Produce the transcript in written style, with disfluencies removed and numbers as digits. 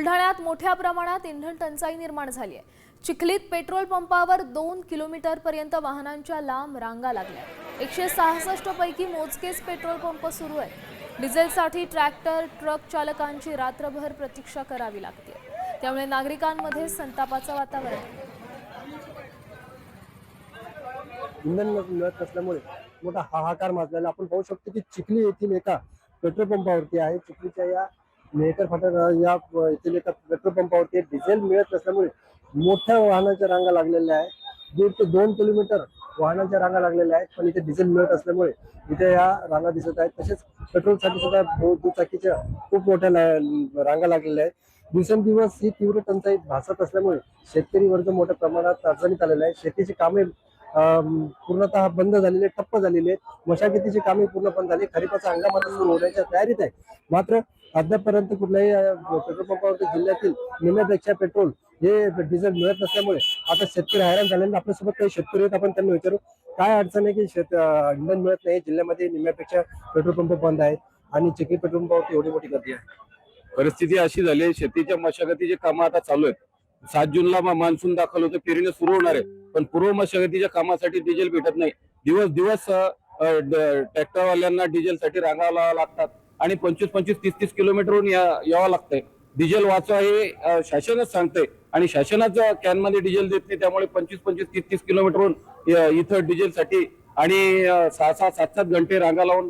बुलढाण्यात मोठ्या प्रमाणात इंधन टंचाई निर्माण झाली आहे। चिखलीत पेट्रोल पंपावर 2 किलोमीटर पर्यंत वाहनांच्या लांब रांगा लागल्या। 166 पैकी मोजकेच पेट्रोल पंप सुरू आहेत। डिझेलसाठी ट्रॅक्टर ट्रक चालकांची रात्रभर प्रतीक्षा करावी लागते। त्यामुळे नागरिकांमध्ये संतापाचं वातावरण आहे। इंधन मिळत नसल्यामुळे मोठा हाहाकार माजलेला आपण पाहू शकतो की चिखली येथील एका पेट्रोल पंपावरती आहे। चिखलीच्या या मेहकर फाटक या येथील एका पेट्रोल पंपावरती डिझेल मिळत नसल्यामुळे मोठ्या वाहनांच्या रांगा लागलेल्या आहेत। 1.5 ते 2 किलोमीटर वाहनांच्या रांगा लागलेल्या आहेत, पण इथे डिझेल मिळत असल्यामुळे इथे या रांगा दिसत आहेत। तसेच पेट्रोलसाठी सुद्धा दुचाकीच्या खूप मोठ्या रांगा लागलेल्या आहेत। दिवसेंदिवस ही तीव्र टंचाई भासत असल्यामुळे शेतकरी वर्ग मोठ्या प्रमाणात अडचणीत आलेला आहे। शेतीची कामे पूर्णतः बंद झालेले, ठप्प झालेले आहेत। मशागतीची कामे पूर्ण बंद झाली, खरीपाचा हंगाम आता सुरू होण्याच्या तयारीत आहे। मात्र अद्यापपर्यंत कुठल्याही पेट्रोल पंपावरती जिल्ह्यातील निम्म्यापेक्षा पेट्रोल हे डिझेल मिळत नसल्यामुळे आता शेतकरी हैराण झालेले। आपल्यासोबत काही शेतकरी आहेत, आपण त्यांना विचारू काय अडचण आहे की इंधन मिळत नाही, जिल्ह्यामध्ये निम्म्यापेक्षा पेट्रोल पंप बंद आहेत आणि चिखली पेट्रोल पंपावरती एवढी मोठी गर्दी आहे। परिस्थिती अशी झाली, शेतीच्या मशागतीचे कामं आता चालू आहेत। 7 जूनला मान्सून दाखल होतं, पेरणी सुरू होणार आहे, पण पूर्व मशागतीच्या कामासाठी डिझेल भेटत नाही। दिवस दिवस ट्रॅक्टरवाल्यांना डिझेलसाठी रांगा लावाव्या लागतात आणि 25-25, 30-30 किलोमीटरहून यावं लागतंय। डिझेल वाचवा हे शासनच सांगतंय आणि शासनाचं कॅनमध्ये डिझेल देत नाही, त्यामुळे 25-25, 30-30 किलोमीटरहून इथं डिझेलसाठी आणि 6-6, 7-7 घंटे रांगा लावून